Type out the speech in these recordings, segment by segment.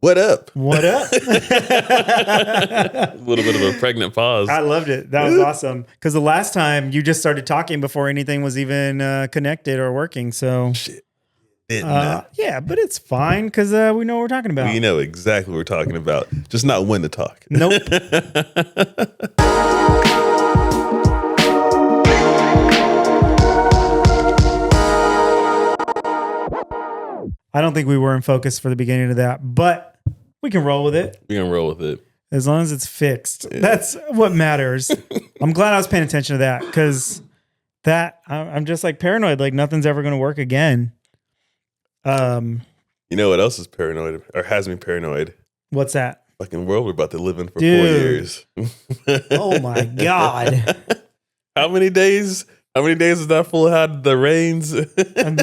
What up? What up? A little bit of a pregnant pause. I loved it. That was awesome. Because the last time you just started talking before anything was even connected or working. So, Shit. yeah, but it's fine because we know what we're talking about. We know exactly what we're talking about, just not when to talk. Nope. I don't think we were in focus for the beginning of that, but we can roll with it. We can roll with it. As long as it's fixed. Yeah. That's what matters. I'm glad I was paying attention to that because I'm just like paranoid, like nothing's ever going to work again. You know what else is paranoid or has me paranoid? What's that? Fucking world we're about to live in for 4 years. Oh my God. How many days has that fool had the reins?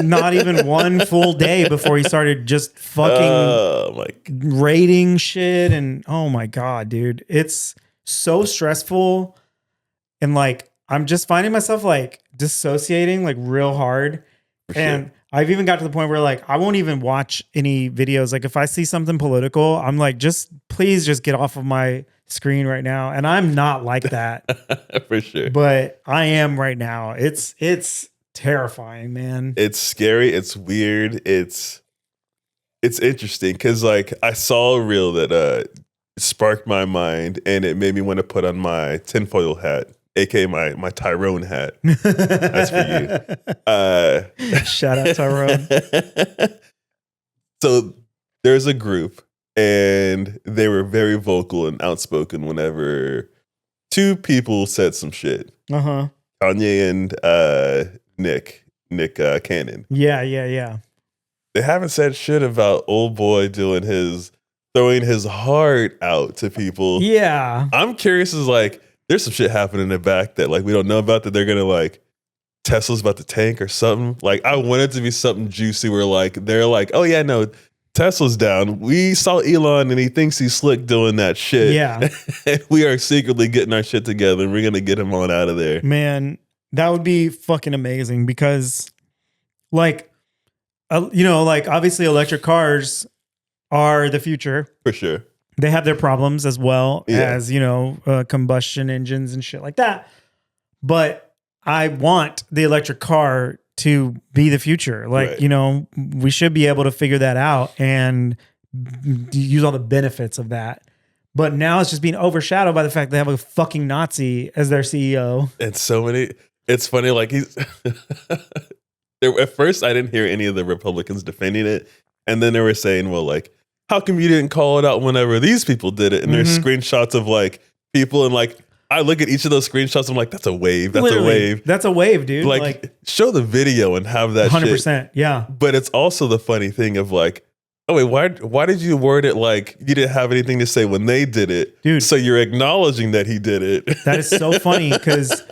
Not even one full day before he started just fucking raiding shit. And oh my God, dude, it's so stressful. And like, I'm just finding myself like dissociating like real hard. And I've even got to the point where like, I won't even watch any videos. Like if I see something political, I'm like, please just get off of my screen right now. And I'm not like that. For sure. But I am right now. It's terrifying, man. It's scary. It's weird. It's interesting because like I saw a reel that sparked my mind and it made me want to put on my tinfoil hat, aka my Tyrone hat. That's for you. Shout out Tyrone. So there's a group and they were very vocal and outspoken whenever two people said some shit. Uh-huh. Kanye and Nick Cannon. Yeah. They haven't said shit about old boy throwing his heart out to people. Yeah. I'm curious as like, there's some shit happening in the back that like we don't know about that they're gonna like Tesla's about to tank or something. Like I want it to be something juicy where like they're like, oh yeah, no, Tesla's down. We saw Elon and he thinks he's slick doing that shit. Yeah. And we are secretly getting our shit together and we're gonna get him on out of there. Man, that would be fucking amazing because like like obviously electric cars are the future. For sure. They have their problems as well as, combustion engines and shit like that. But I want the electric car to be the future. Like, we should be able to figure that out and use all the benefits of that. But now it's just being overshadowed by the fact they have a fucking Nazi as their CEO. And it's funny, like at first I didn't hear any of the Republicans defending it. And then they were saying, well, like, how come you didn't call it out whenever these people did it? And there's screenshots of like people and like, I look at each of those screenshots. I'm like, that's a wave. That's a wave. That's a wave, dude. Like show the video and have that 100%, shit. Yeah. But it's also the funny thing of like, oh wait, why did you word it like you didn't have anything to say when they did it? Dude. So you're acknowledging that he did it. That is so funny because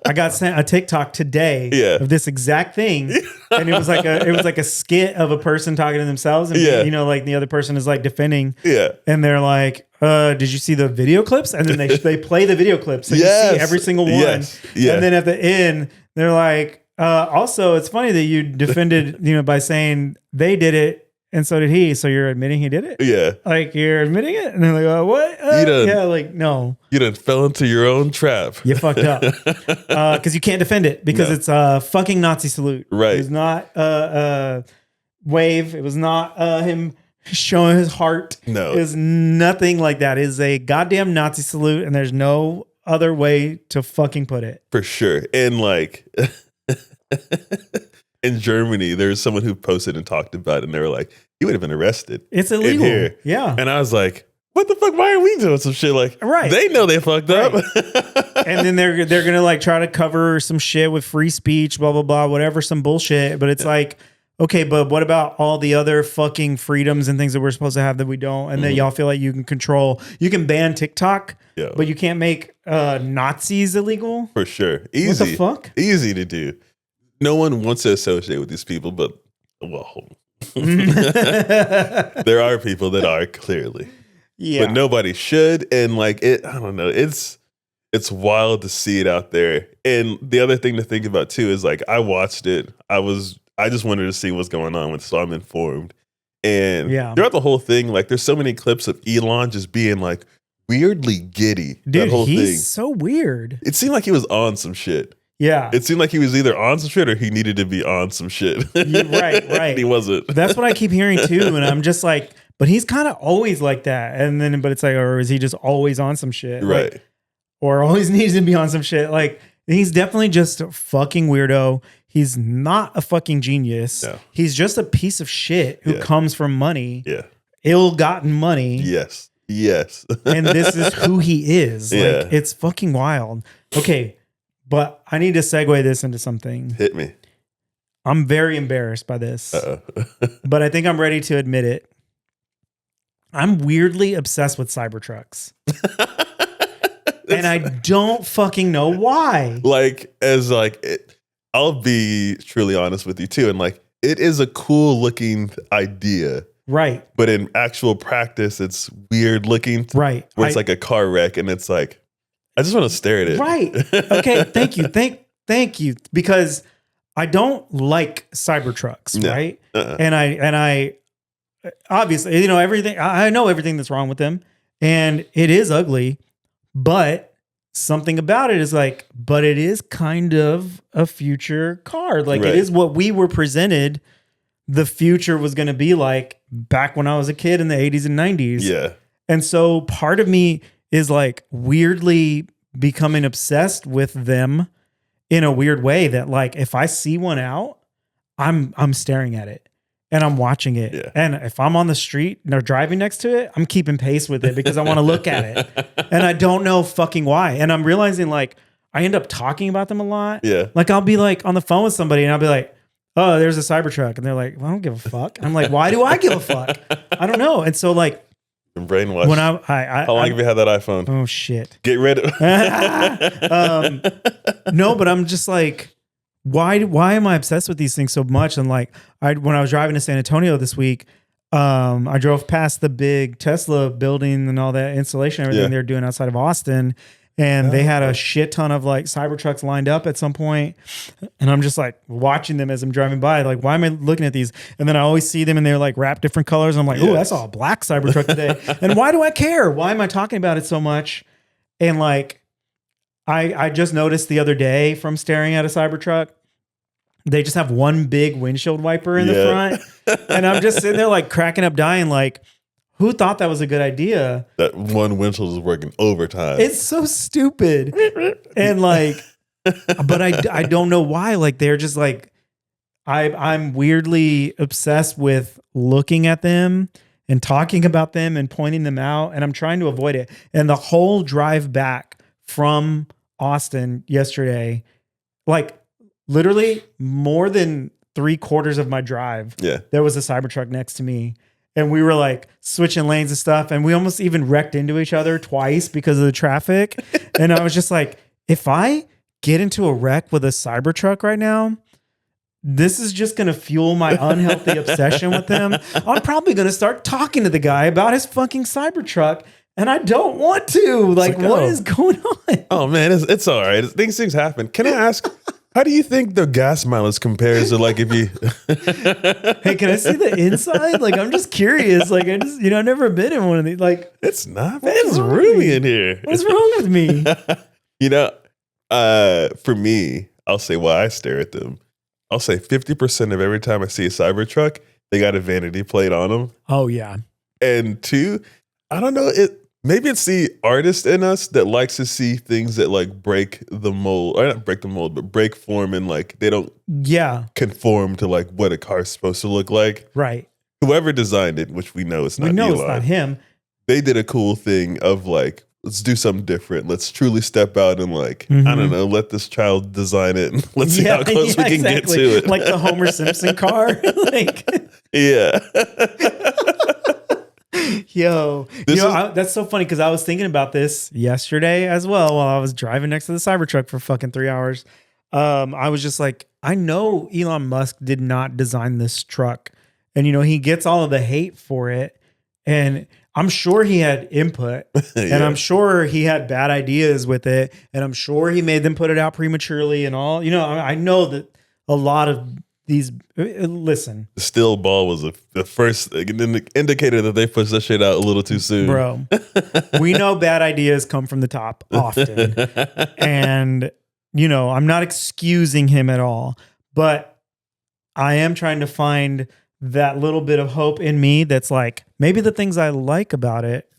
I got sent a TikTok today of this exact thing. And it was like a skit of a person talking to themselves. And like the other person is like defending. Yeah. And they're like, did you see the video clips? And then they play the video clips. So you see every single one. Yes. Yeah. And then at the end, they're like, also, it's funny that you defended, by saying they did it. And so did he. So you're admitting he did it? Yeah. Like you're admitting it? And they're like, what? No. You done fell into your own trap. You fucked up. Because you can't defend it because it's a fucking Nazi salute. Right. It was not a wave. It was not him showing his heart. No. It was nothing like that. It is a goddamn Nazi salute and there's no other way to fucking put it. For sure. And like... in Germany, there was someone who posted and talked about it, and they were like, "You would have been arrested. It's illegal." Here. Yeah, and I was like, "What the fuck? Why are we doing some shit like? Right? They know they fucked up." And then they're gonna like try to cover some shit with free speech, blah blah blah, whatever, some bullshit. But it's like, okay, but what about all the other fucking freedoms and things that we're supposed to have that we don't, and that y'all feel like you can control? You can ban TikTok, but you can't make Nazis illegal. For sure, easy. What the fuck? Easy to do. No one wants to associate with these people, but there are people that are clearly, but nobody should. And like I don't know. It's wild to see it out there. And the other thing to think about too is like I watched it. I just wanted to see what's going on with, so I'm informed. And throughout the whole thing, like there's so many clips of Elon just being like weirdly giddy. Dude, that whole he's thing. so weird. It seemed like he was on some shit. Yeah. It seemed like he was either on some shit or he needed to be on some shit. Right. He wasn't. That's what I keep hearing too. And I'm just like, but he's kind of always like that. And then, but it's like, or is he just always on some shit? Right. Like, or always needs to be on some shit. Like, he's definitely just a fucking weirdo. He's not a fucking genius. No. He's just a piece of shit who comes from money. Yeah. Ill-gotten money. Yes. And this is who he is. Yeah. Like, it's fucking wild. Okay. But I need to segue this into something. Hit me. I'm very embarrassed by this. But I think I'm ready to admit it. I'm weirdly obsessed with Cybertrucks. And I don't fucking know why. I'll be truly honest with you too. And like, it is a cool looking idea. Right. But in actual practice, it's weird looking. Right. Where it's like a car wreck and it's like, I just want to stare at it. Right. Okay. Thank you. Thank you. Because I don't like Cybertrucks. No. Right. And I obviously, you know, everything, I know everything that's wrong with them and it is ugly, but something about it is like, but it is kind of a future car. Like it is what we were presented the future was going to be like back when I was a kid in the 80s and 90s. Yeah. And so part of me is like weirdly becoming obsessed with them in a weird way that like, if I see one out, I'm staring at it and I'm watching it. Yeah. And if I'm on the street or driving next to it, I'm keeping pace with it because I want to look at it. And I don't know fucking why. And I'm realizing like I end up talking about them a lot. Yeah. Like I'll be like on the phone with somebody and I'll be like, oh, there's a Cybertruck. And they're like, well, I don't give a fuck. I'm like, why do I give a fuck? I don't know. And so like, brainwashed. When how long have you had that iPhone? Oh shit. Get rid of no, but I'm just like, why am I obsessed with these things so much? And like when I was driving to San Antonio this week, I drove past the big Tesla building and all that installation, everything they're doing outside of Austin. And they had a shit ton of like Cybertrucks lined up at some point. And I'm just like watching them as I'm driving by. Like, why am I looking at these? And then I always see them and they're like wrapped different colors. And I'm like, oh, I saw a black Cybertruck today. And why do I care? Why am I talking about it so much? And like, I just noticed the other day from staring at a Cybertruck, they just have one big windshield wiper in the front. And I'm just sitting there like cracking up dying like, who thought that was a good idea? That one windshield is working overtime. It's so stupid. And like, but I don't know why. Like they're just like, I'm weirdly obsessed with looking at them and talking about them and pointing them out. And I'm trying to avoid it. And the whole drive back from Austin yesterday, like literally more than 3/4 of my drive, there was a Cybertruck next to me. And we were like switching lanes and stuff. And we almost even wrecked into each other twice because of the traffic. And I was just like, if I get into a wreck with a Cybertruck right now, this is just going to fuel my unhealthy obsession with them. I'm probably going to start talking to the guy about his fucking Cybertruck. And I don't want to. Like what is going on? Oh, man, it's all right. Things happen. Can I ask... How do you think the gas mileage compares to like if you? Hey, can I see the inside? Like, I'm just curious. Like, I just, I've never been in one of these. Like, it's not. It's roomy in here. What's wrong with me? For me, I'll say why I stare at them. I'll say 50% of every time I see a Cybertruck, they got a vanity plate on them. Oh yeah. And 2, I don't know maybe it's the artist in us that likes to see things that like break the mold, or not break the mold, but break form and like they don't conform to like what a car's supposed to look like. Right. Whoever designed it, which we know it's not Elon. It's not him. They did a cool thing of like, let's do something different. Let's truly step out and like, I don't know, let this child design it and let's see how close we can get to it. Like the Homer Simpson car. Like yeah. That's so funny because I was thinking about this yesterday as well while I was driving next to the Cybertruck for fucking 3 hours. I was just like, I know Elon Musk did not design this truck. And, he gets all of the hate for it. And I'm sure he had input. And I'm sure he had bad ideas with it. And I'm sure he made them put it out prematurely and all. I know that a lot of listen, The steel ball was the first indicator that they pushed that shit out a little too soon. bro. We know bad ideas come from the top often. And, I'm not excusing him at all, but I am trying to find that little bit of hope in me that's like, maybe the things I like about it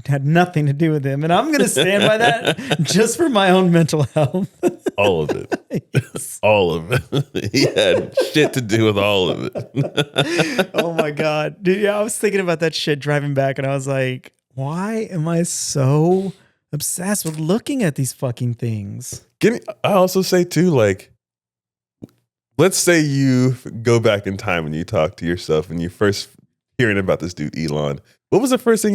had nothing to do with him. And I'm going to stand by that just for my own mental health. All of it. Yes. All of it. He had shit to do with all of it. Oh my God. Dude, I was thinking about that shit driving back and I was like, why am I so obsessed with looking at these fucking things? I also say too, like, let's say you go back in time and you talk to yourself and you first hearing about this dude, Elon. What was the first thing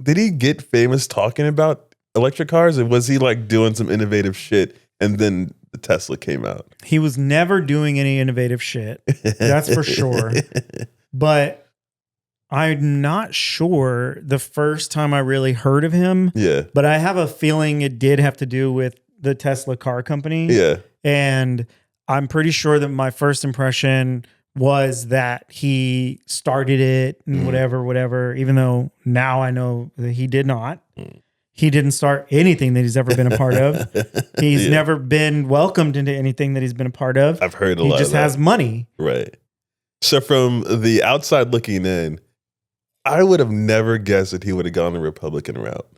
did he get famous talking about electric cars, or was he like doing some innovative shit and then the Tesla came out? He was never doing any innovative shit. That's for sure. But I'm not sure the first time I really heard of him. Yeah. But I have a feeling it did have to do with the Tesla car company. Yeah. And I'm pretty sure that my first impression was that he started it and whatever, even though now I know that he did not. He didn't start anything that he's ever been a part of. He's never been welcomed into anything that he's been a part of. I've heard a lot of that. He just has money. Right. So from the outside looking in, I would have never guessed that he would have gone the Republican route.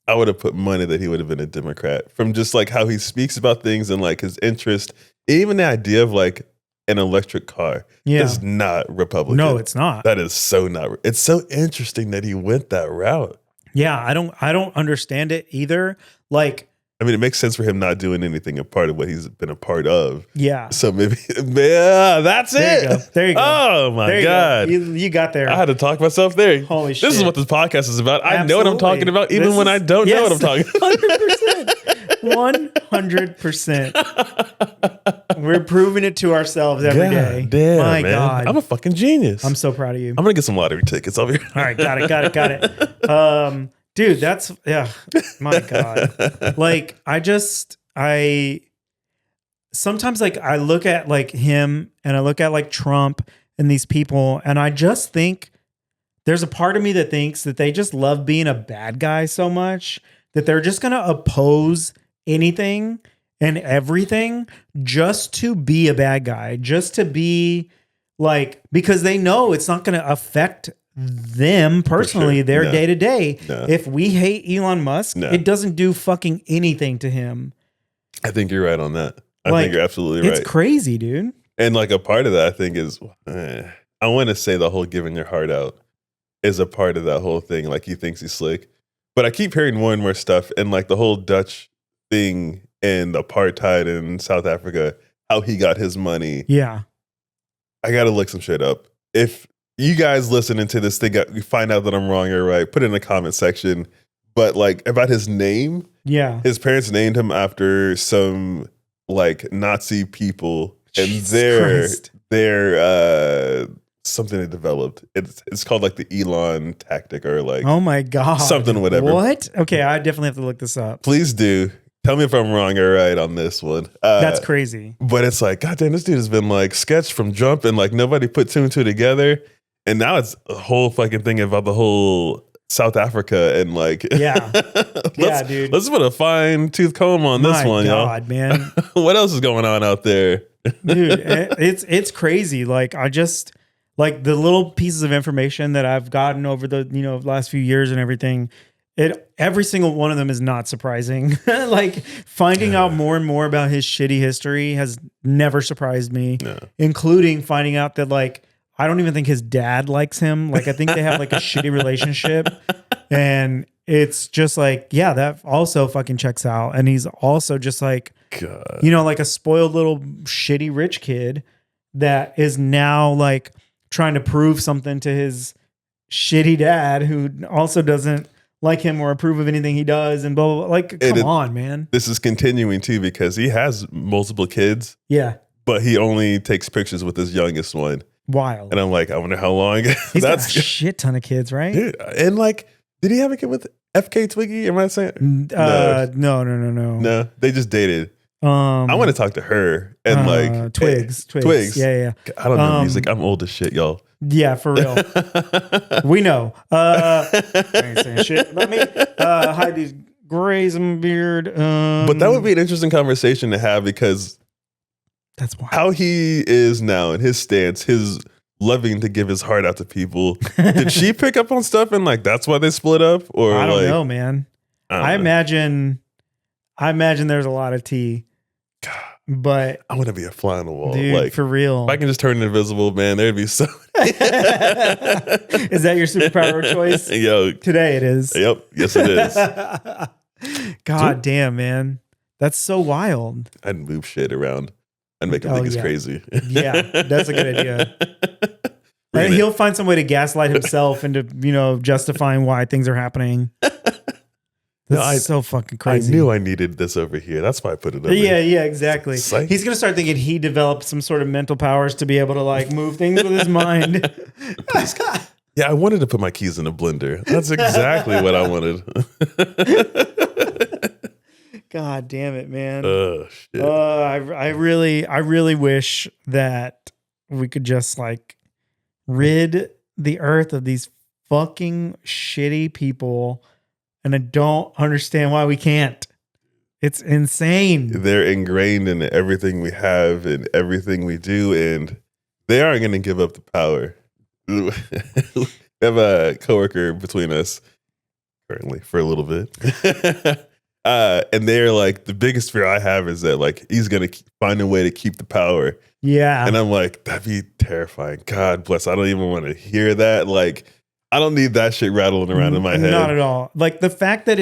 I would have put money that he would have been a Democrat from just like how he speaks about things and like his interest. Even the idea of like an electric car is not Republican. No, it's not. That is so not. It's so interesting that he went that route. Yeah, I don't understand it either. Like, I mean, it makes sense for him not doing anything a part of what he's been a part of. Yeah. So maybe, that's it. There you go. Oh my God. You got there. I had to talk myself there. Holy shit. This is what this podcast is about. I Absolutely. know what I'm talking about, even when I don't know what I'm talking about. 100%. We're proving it to ourselves every day. Damn, my man. God. I'm a fucking genius. I'm so proud of you. I'm going to get some lottery tickets. I'll be All right. Got it. Dude, that's, my God. Like, I sometimes like I look at like him and I look at like Trump and these people and I just think there's a part of me that thinks that they just love being a bad guy so much that they're just going to oppose anything and everything just to be a bad guy, just to be like, because they know it's not going to affect them personally, their day to day. If we hate Elon Musk, it doesn't do fucking anything to him. I think you're right on that. I think you're absolutely right. It's crazy, dude. And like a part of that, I think is, I want to say the whole giving your heart out is a part of that whole thing. Like he thinks he's slick, but I keep hearing more and more stuff, and like the whole Dutch thing and apartheid in South Africa, how he got his money. Yeah, I got to look some shit up. If you guys listening to this thing, you find out that I'm wrong or right, put it in the comment section. But like about his name, his parents named him after some like Nazi people, and they're something they developed. It's called like the Elon tactic or like, oh my God, something whatever. What? Okay, I definitely have to look this up. Please do. Tell me if I'm wrong or right on this one. That's crazy. But it's like, goddamn, this dude has been like sketched from jump, and like nobody put two and two together. And now it's a whole fucking thing about the whole South Africa and like, dude. Let's put a fine tooth comb on this one, God, man. What else is going on out there, dude? It's crazy. Like I just like the little pieces of information that I've gotten over the last few years and everything. Every single one of them is not surprising. Like finding out more and more about his shitty history has never surprised me, including finding out that like, I don't even think his dad likes him. Like, I think they have like a shitty relationship, and it's just like, yeah, that also fucking checks out. And he's also just like, God. Like a spoiled little shitty rich kid that is now like trying to prove something to his shitty dad who also doesn't like him or approve of anything he does, and blah, blah, blah. Like, come on, man. This is continuing too because he has multiple kids. Yeah. But he only takes pictures with his youngest one. Wild. And I'm like, I wonder how long. He's got a shit ton of kids, right? Dude, and like, did he have a kid with FK Twiggy? Am I saying? No. No, they just dated. I want to talk to her and like Twigs. Yeah. I don't know music. I'm old as shit, y'all. Yeah, for real. We know. I ain't saying shit. Let me hide these grays in my beard. But that would be an interesting conversation to have because that's why how he is now and his stance, his loving to give his heart out to people. Did she pick up on stuff and like that's why they split up? Or I don't like, know, man. I imagine there's a lot of tea. God, but I want to be a fly on the wall. Dude, like for real. If I can just turn invisible, man, there'd be so Is that your superpower choice? Yo. Today it is. Yep. Yes, it is. God damn, man. That's so wild. I'd move shit around and make him think it's crazy. Yeah, that's a good idea. And he'll find some way to gaslight himself into, justifying why things are happening. That's so fucking crazy. I knew I needed this over here. That's why I put it over here. Yeah, exactly. He's going to start thinking he developed some sort of mental powers to be able to like move things with his mind. Yeah, I wanted to put my keys in a blender. That's exactly what I wanted. God damn it, man. Oh, shit. I really wish that we could just like rid the earth of these fucking shitty people. And I don't understand why we can't. It's insane. They're ingrained in everything we have and everything we do, and they aren't going to give up the power. We have a coworker between us currently for a little bit. And they're like, the biggest fear I have is that like he's going to find a way to keep the power. Yeah. And I'm like, that'd be terrifying. God bless. I don't even want to hear that. Like, I don't need that shit rattling around in my head. Not at all. Like the fact that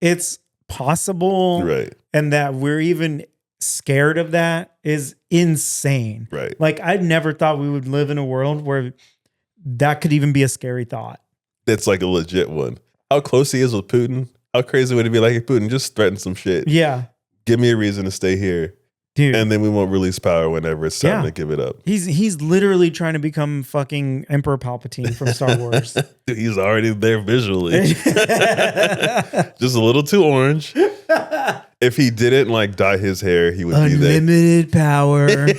it's possible, right? And that we're even scared of that is insane. Right. Like I never thought we would live in a world where that could even be a scary thought. It's like a legit one. How close he is with Putin. How crazy would it be like, hey, Putin, just threaten some shit. Yeah. Give me a reason to stay here. Dude. And then we won't release power whenever it's time to give it up. He's literally trying to become fucking Emperor Palpatine from Star Wars. Dude, he's already there visually. Just a little too orange. If he didn't like dye his hair, he would be there. Unlimited power. That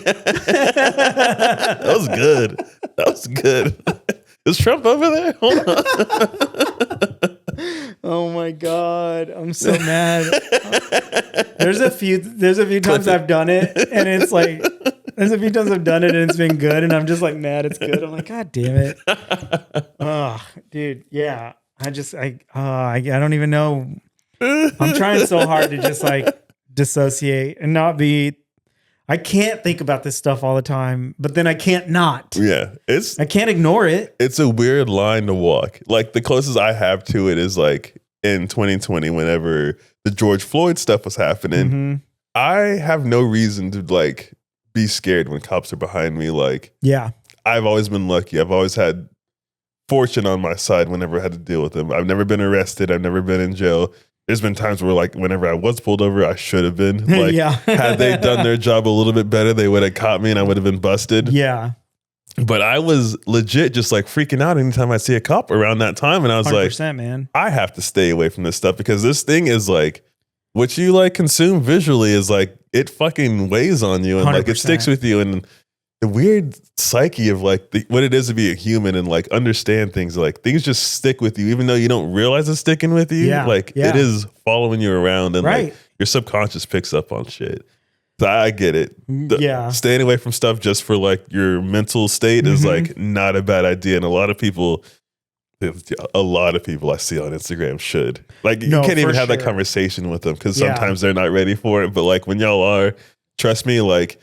was good. That was good. Is Trump over there? Hold on. Oh my God. I'm so mad. There's a few times I've done it and it's like, there's a few times I've done it and it's been good and I'm just like mad it's good. I'm like, God damn it. Oh, dude. Yeah. I don't even know. I'm trying so hard to just like dissociate and not be, I can't think about this stuff all the time, but then I can't not. Yeah. I can't ignore it. It's a weird line to walk. Like the closest I have to it is like in 2020, whenever the George Floyd stuff was happening, Mm-hmm. I have no reason to like be scared when cops are behind me. Like, yeah, I've always been lucky. I've always had fortune on my side whenever I had to deal with them. I've never been arrested. I've never been in jail. There's been times where like whenever I was pulled over, I should have been. Like, yeah. had they done their job a little bit better, they would have caught me and I would have been busted. Yeah. But I was legit just like freaking out anytime I see a cop around that time. And I was 100%, like, man, I have to stay away from this stuff because this thing is like, what you like consume visually is like, it fucking weighs on you and 100%. like it sticks with you. And the weird psyche of like what it is to be a human and like understand things, like things just stick with you, even though you don't realize it's sticking with you. Yeah. Like it is following you around and right. like your subconscious picks up on shit. So I get it. Yeah. Staying away from stuff just for like your mental state is like not a bad idea. And a lot of people I see on Instagram should. Like you can't even have that conversation with them because sometimes they're not ready for it. But like when y'all are, trust me, like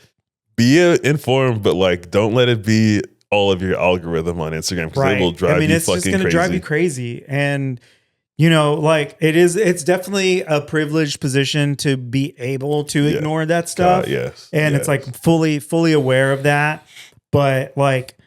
be informed, but like don't let it be all of your algorithm on Instagram because it will drive you fucking crazy. It's just going to drive you crazy. And you know, like it's definitely a privileged position to be able to ignore that stuff. Yes. And it's like fully aware of that. But like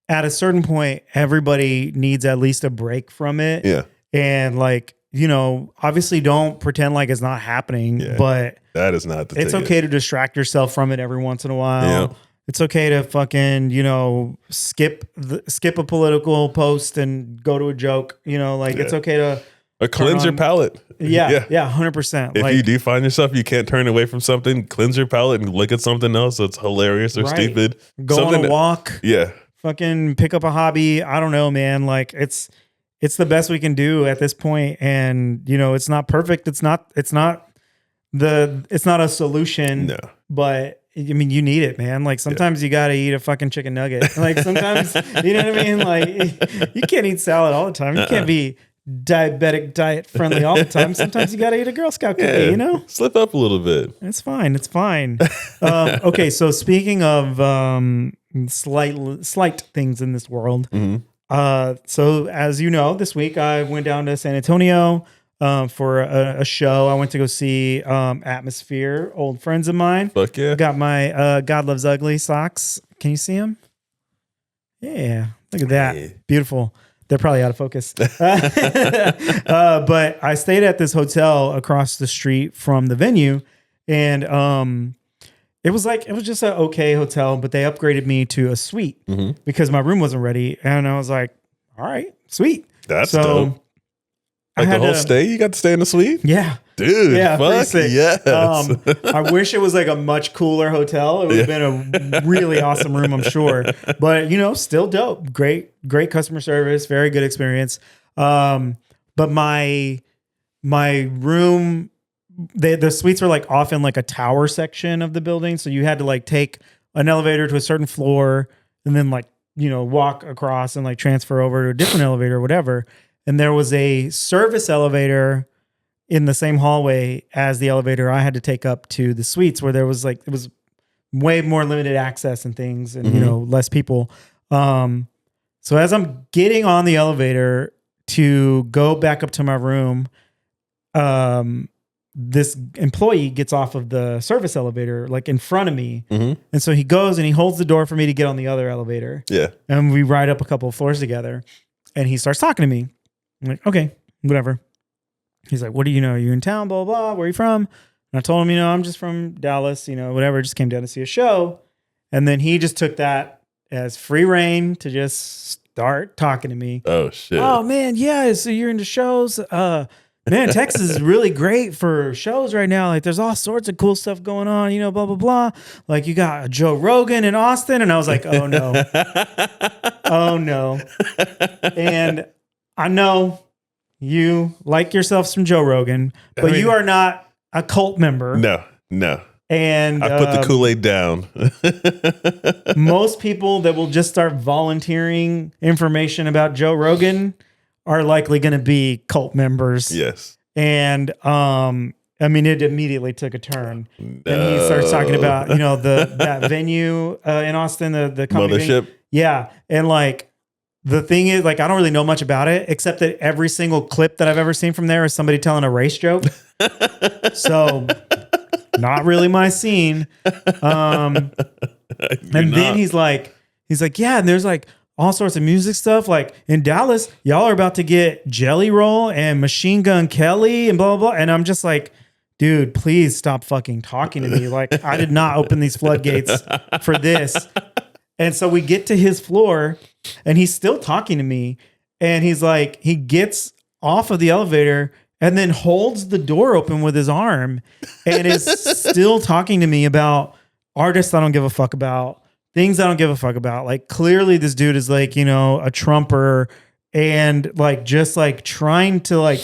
at a certain point, everybody needs at least a break from it. Yeah. And like, you know, obviously don't pretend like it's not happening, but that is not the it's okay to distract yourself from it every once in a while. Yeah. It's okay to fucking, you know, skip a political post and go to a joke, you know, like it's okay to A cleanse your palate. Yeah, 100%. If you do find yourself, you can't turn away from something, cleanse your palate and look at something else that's hilarious or stupid. Go something on a walk. Yeah. Fucking pick up a hobby. I don't know, man. Like it's the best we can do at this point. And you know, it's not perfect. It's not a solution. No. But I mean, you need it, man. Like sometimes you got to eat a fucking chicken nugget. Like sometimes, you know what I mean? Like you can't eat salad all the time. You can't be diabetic diet friendly all the time. Sometimes you got to eat a Girl Scout cookie, you know? Slip up a little bit. It's fine. It's fine. Okay. So speaking of slight things in this world. So as you know, this week I went down to San Antonio for a show. I went to go see Atmosphere, old friends of mine. Fuck yeah. Got my God Loves Ugly socks. Can you see them? Yeah. Look at that. Yeah. Beautiful. They're probably out of focus. But I stayed at this hotel across the street from the venue. And it was just an okay hotel, but they upgraded me to a suite because my room wasn't ready. And I was like, all right, sweet. That's dope. Like the whole stay, you got to stay in the suite? Yeah. Dude, yeah, fuck yes. I wish it was like a much cooler hotel. It would have been a really awesome room, I'm sure. But, you know, still dope. Great customer service. Very good experience. But my room, the suites were like off in like a tower section of the building. So you had to like take an elevator to a certain floor and then like, you know, walk across and like transfer over to a different elevator or whatever. And there was a service elevator in the same hallway as the elevator I had to take up to the suites, where there was like, it was way more limited access and things and, you know, less people. So as I'm getting on the elevator to go back up to my room, this employee gets off of the service elevator, like in front of me. And so he goes and he holds the door for me to get on the other elevator. Yeah. And we ride up a couple of floors together and he starts talking to me. I'm like, okay, whatever. He's like, what do you know? You in town, blah, blah, blah. Where are you from? And I told him, you know, I'm just from Dallas, you know, whatever. Just came down to see a show. And then he just took that as free reign to just start talking to me. Oh, shit. Oh, man. Yeah. So you're into shows. Man, Texas is really great for shows right now. Like there's all sorts of cool stuff going on, you know, blah, blah, blah. Like you got Joe Rogan in Austin. And I was like, oh, no. Oh, no. And I know you like yourself some Joe Rogan, but you are not a cult member. No. And I put the Kool-Aid down. Most people that will just start volunteering information about Joe Rogan are likely going to be cult members. Yes. And I mean, it immediately took a turn. No. And he starts talking about, you know, that venue in Austin, the company Mothership. Venue. Yeah. And like, the thing is, like, I don't really know much about it, except that every single clip that I've ever seen from there is somebody telling a race joke. So, not really my scene. And then he's like, yeah, and there's like all sorts of music stuff. Like in Dallas, y'all are about to get Jelly Roll and Machine Gun Kelly and blah, blah, blah. And I'm just like, dude, please stop fucking talking to me. Like, I did not open these floodgates for this. And so we get to his floor and he's still talking to me. And he's like, he gets off of the elevator and then holds the door open with his arm and is still talking to me about artists I don't give a fuck about, things I don't give a fuck about. Like clearly this dude is like, you know, a Trumper and like, just like trying to like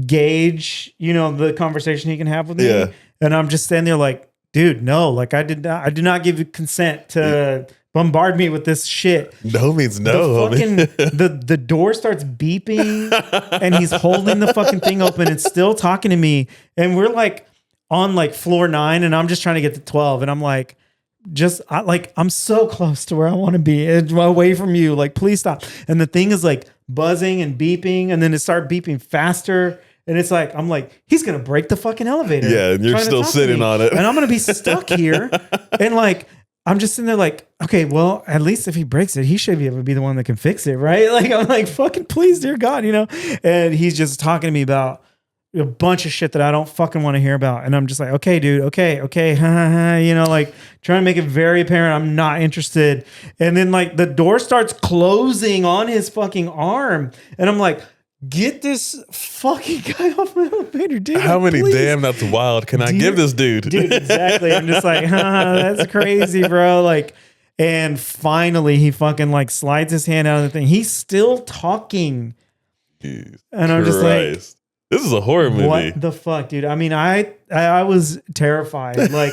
gauge, you know, the conversation he can have with me. Yeah. And I'm just standing there like, dude, no, like I did not give you consent to bombard me with this shit. No means no. The door starts beeping and he's holding the fucking thing open and still talking to me. And we're like on like floor 9 and I'm just trying to get to 12. And I'm like, I'm so close to where I want to be away from you. Like, please stop. And the thing is like buzzing and beeping and then it started beeping faster. And it's like, I'm like, he's going to break the fucking elevator. Yeah, and you're still sitting on it. And I'm going to be stuck here. And like, I'm just sitting there like, okay, well, at least if he breaks it, he should be able to be the one that can fix it, right? Like, I'm like, fucking please, dear God, you know? And he's just talking to me about a bunch of shit that I don't fucking want to hear about. And I'm just like, okay, dude, okay, you know, like trying to make it very apparent I'm not interested. And then like the door starts closing on his fucking arm. And I'm like, get this fucking guy off my elevator, dude. How Like, many please. damn that's wild can I give this dude? Dude, exactly. I'm just like, that's crazy, bro. Like, and finally he fucking like slides his hand out of the thing. He's still talking. Jesus And I'm just like, Christ. This is a horror movie. what the fuck, dude? I mean, I was terrified. Like,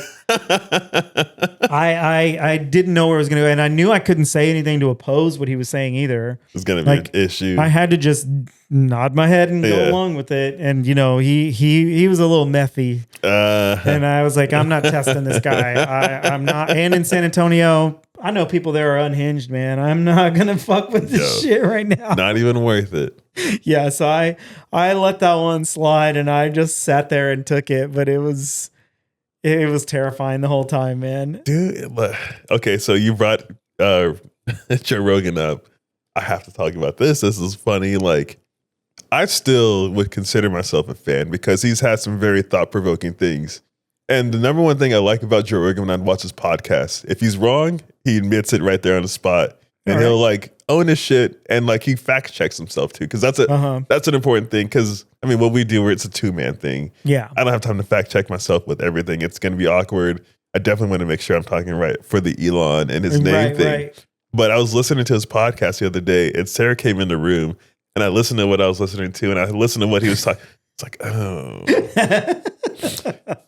I didn't know where it was going to go. And I knew I couldn't say anything to oppose what he was saying either. It's going to be Like, an issue. I had to just nod my head and go along with it. And, you know, he was a little methy. And I was like, I'm not testing this guy. I'm not. And in San Antonio, I know people there are unhinged, man. I'm not going to fuck with this shit right now. Not even worth it. Yeah, so I let that one slide and I just sat there and took it, but it was terrifying the whole time, man. Dude, okay, so you brought Joe Rogan up. I have to talk about this. This is funny. Like, I still would consider myself a fan because he's had some very thought-provoking things. And the number one thing I like about Joe Rogan when I watch his podcast, if he's wrong, he admits it right there on the spot. And he'll like own his shit and like he fact checks himself too. Cause that's an important thing. Cause I mean, what we do where it's a 2-man thing. Yeah. I don't have time to fact check myself with everything. It's going to be awkward. I definitely want to make sure I'm talking right for the Elon and his name thing. Right. But I was listening to his podcast the other day and Sarah came in the room and I listened to what I was listening to and I listened to what he was talking. It's like, oh,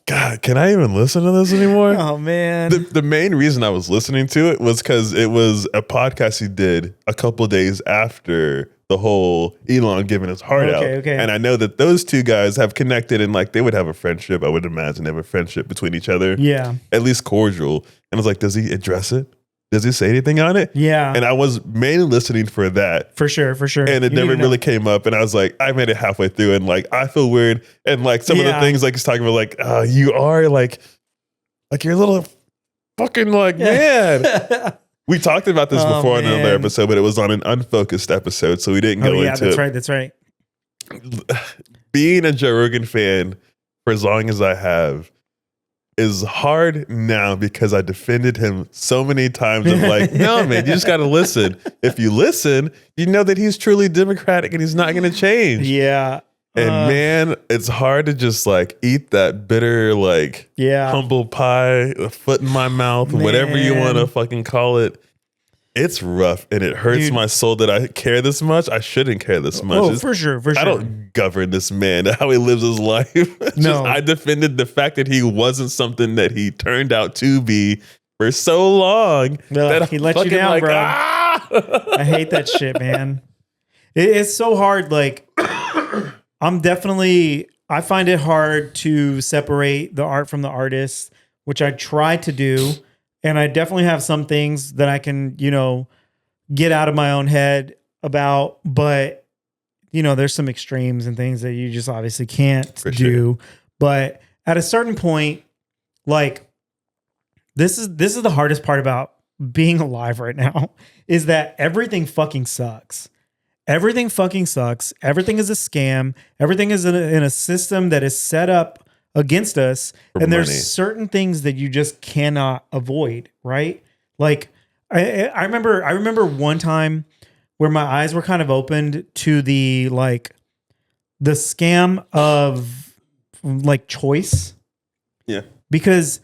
God, can I even listen to this anymore? Oh, man. The main reason I was listening to it was because it was a podcast he did a couple of days after the whole Elon giving his heart out. Okay. And I know that those two guys have connected and like they would have a friendship. I would imagine they have a friendship between each other. Yeah. At least cordial. And I was like, does he address it? Does he say anything on it? Yeah. And I was mainly listening for that. For sure. And it never really came up. And I was like, I made it halfway through and like, I feel weird. And like some of the things like he's talking about, like, you are like you're a little fucking like, man. We talked about this before in another episode, but it was on an unfocused episode. So we didn't go into it. That's right. Being a Joe Rogan fan for as long as I have is hard now because I defended him so many times. I'm like, no, man, you just got to listen. If you listen, you know that he's truly democratic and he's not going to change. Yeah. And man, it's hard to just like eat that bitter, like humble pie, a foot in my mouth, whatever you want to fucking call it. It's rough and it hurts my soul that I care this much. I shouldn't care this much. Oh, for sure. I don't govern this man, how he lives his life. I defended the fact that he wasn't something that he turned out to be for so long. That he let you down, like, bro. I hate that shit, man. It's so hard. Like, I find it hard to separate the art from the artist, which I try to do. And I definitely have some things that I can, get out of my own head about, but there's some extremes and things that you just obviously can't do. Sure. But at a certain point, like this is the hardest part about being alive right now is that everything fucking sucks. Everything fucking sucks. Everything is a scam. Everything is in a system that is set up against us. And there's certain things that you just cannot avoid, right? Like I remember one time where my eyes were kind of opened to the scam of like choice. Yeah. Because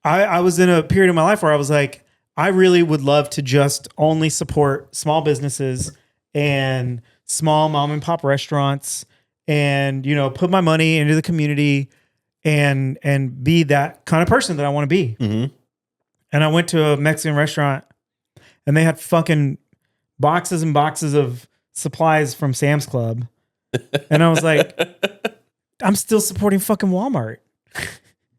I was in a period of my life where I was like, I really would love to just only support small businesses and small mom and pop restaurants and, put my money into the community and be that kind of person that I want to be. Mm-hmm. And I went to a Mexican restaurant and they had fucking boxes and boxes of supplies from Sam's Club. And I was like, I'm still supporting fucking Walmart.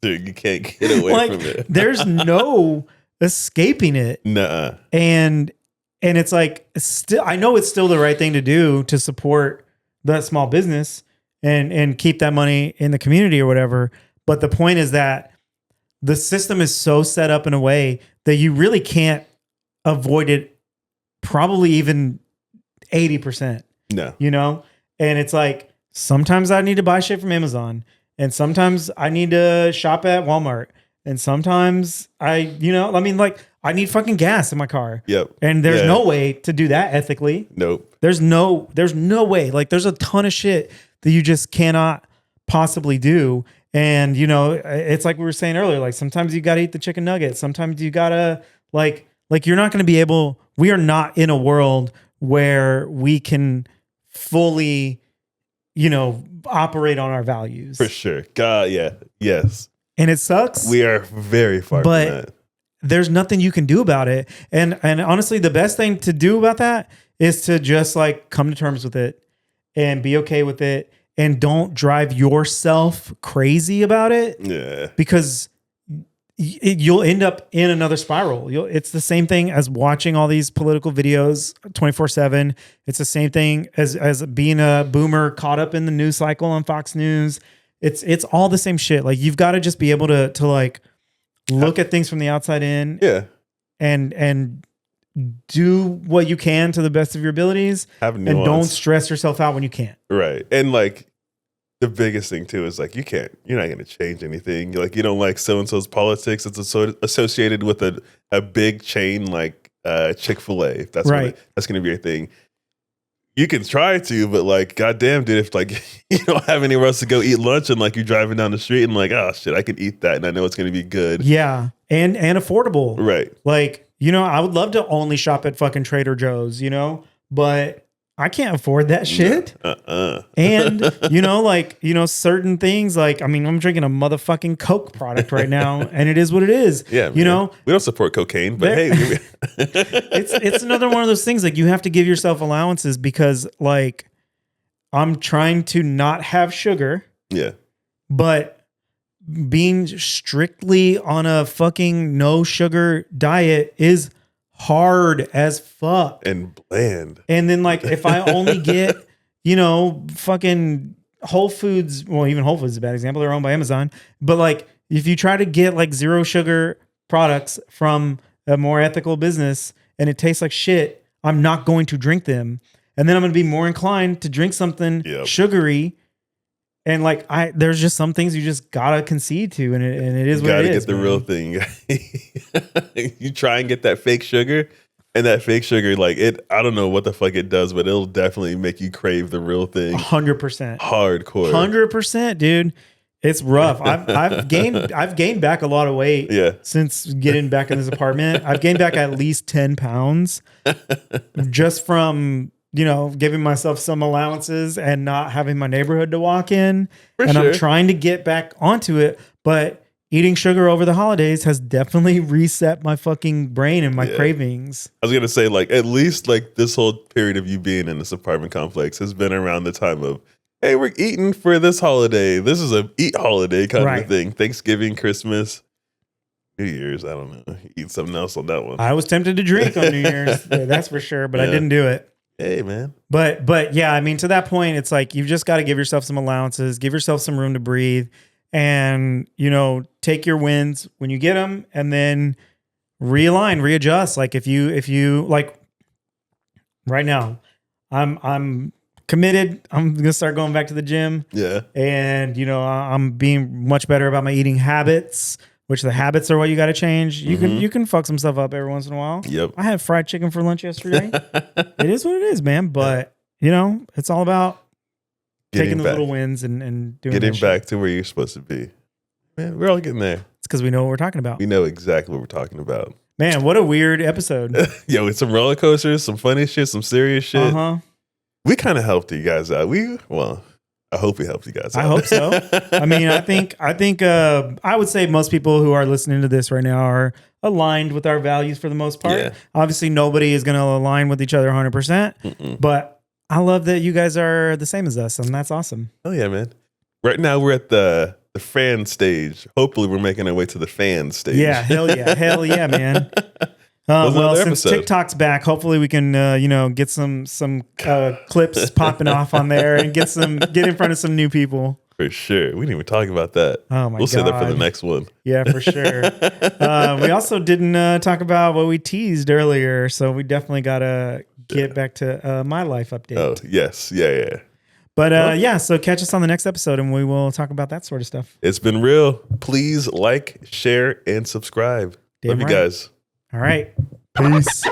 Dude, you can't get away from it. There's no escaping it. Nuh-uh. And it's like, I know it's still the right thing to do to support that small business and keep that money in the community or whatever. But the point is that the system is so set up in a way that you really can't avoid it probably even 80%. No. And it's like, sometimes I need to buy shit from Amazon and sometimes I need to shop at Walmart and sometimes I need fucking gas in my car. Yep. And there's no way to do that ethically. Nope. There's no way. Like there's a ton of shit that you just cannot possibly do. And you know, it's like we were saying earlier, like sometimes you got to eat the chicken nugget. Sometimes you got to like you're not going to be able, we are not in a world where we can fully, you know, operate on our values. For sure. God, yeah. Yes. And it sucks. We are very far from that. There's nothing you can do about it. And honestly, the best thing to do about that is to just like come to terms with it and be okay with it. And don't drive yourself crazy about it. Yeah. Because you'll end up in another spiral. It's the same thing as watching all these political videos 24/7. It's the same thing as being a boomer caught up in the news cycle on Fox News. It's all the same shit. Like you've got to just be able to like look at things from the outside in. Yeah. And do what you can to the best of your abilities. Have nuance. And don't stress yourself out when you can't. Right. And like the biggest thing too is like you're not going to change anything. Like you don't like so-and-so's politics. It's associated with a big chain like Chick-fil-A. That's right. That's going to be your thing. You can try to, but like, goddamn, dude, if like you don't have anywhere else to go eat lunch and like you're driving down the street and like, oh shit, I can eat that and I know it's going to be good. Yeah. And affordable. Right. Like, you know, I would love to only shop at fucking Trader Joe's, you know, but I can't afford that shit. And, you know, like, you know, certain things like, I mean, I'm drinking a motherfucking Coke product right now and it is what it is. Yeah. You know, we don't support cocaine, but hey, it's another one of those things like you have to give yourself allowances because like I'm trying to not have sugar. Yeah. But being strictly on a fucking no sugar diet is hard as fuck and bland. And then like if I only get, you know, fucking Whole Foods, well, even Whole Foods is a bad example, they're owned by Amazon, but like if you try to get like zero sugar products from a more ethical business and it tastes like shit, I'm not going to drink them. And then I'm going to be more inclined to drink something sugary. And like there's just some things you just gotta concede to, and it is what it is. You gotta get the real thing. You try and get that fake sugar, and that fake sugar, like I don't know what the fuck it does, but it'll definitely make you crave the real thing. 100%, hardcore, 100%, dude. It's rough. I've gained back a lot of weight. Since getting back in this apartment. I've gained back at least 10 pounds, just from, you know, giving myself some allowances and not having my neighborhood to walk in. I'm trying to get back onto it, but eating sugar over the holidays has definitely reset my fucking brain and my cravings. I was going to say, like, at least like this whole period of you being in this apartment complex has been around the time of, hey, we're eating for this holiday. This is a eat holiday kind of thing. Thanksgiving, Christmas, New Year's, I don't know. Eat something else on that one. I was tempted to drink on New Year's, that's for sure, but I didn't do it. Hey, man. But yeah, I mean, to that point, it's like you've just got to give yourself some allowances, give yourself some room to breathe, and, you know, take your wins when you get them, and then realign, readjust. Like if you like right now, I'm committed. I'm gonna start going back to the gym. Yeah, and you know, I'm being much better about my eating habits. Which the habits are what you got to change. You can fuck some stuff up every once in a while. Yep. I had fried chicken for lunch yesterday. It is what it is, man. But you know, it's all about taking the little wins and doing getting back to where you're supposed to be. Man, we're all getting there. It's because we know what we're talking about. We know exactly what we're talking about. Man, what a weird episode. Yo, it's some roller coasters, some funny shit, some serious shit. We kind of helped you guys out. I hope we helped you guys out. I hope so. I mean, I think I would say most people who are listening to this right now are aligned with our values for the most part. Yeah. Obviously, nobody is going to align with each other 100%, but I love that you guys are the same as us, and that's awesome. Oh yeah, man. Right now we're at the fan stage. Hopefully we're making our way to the fan stage. Yeah, hell yeah, man. Well, since TikTok's back, hopefully we can, get some clips popping off on there and get in front of some new people. For sure. We didn't even talk about that. Oh my God. We'll say that for the next one. Yeah, for sure. We also didn't talk about what we teased earlier, so we definitely got to get back to my life update. Oh, yes. Yeah. But so catch us on the next episode and we will talk about that sort of stuff. It's been real. Please like, share, and subscribe. Love you guys. All right. Peace.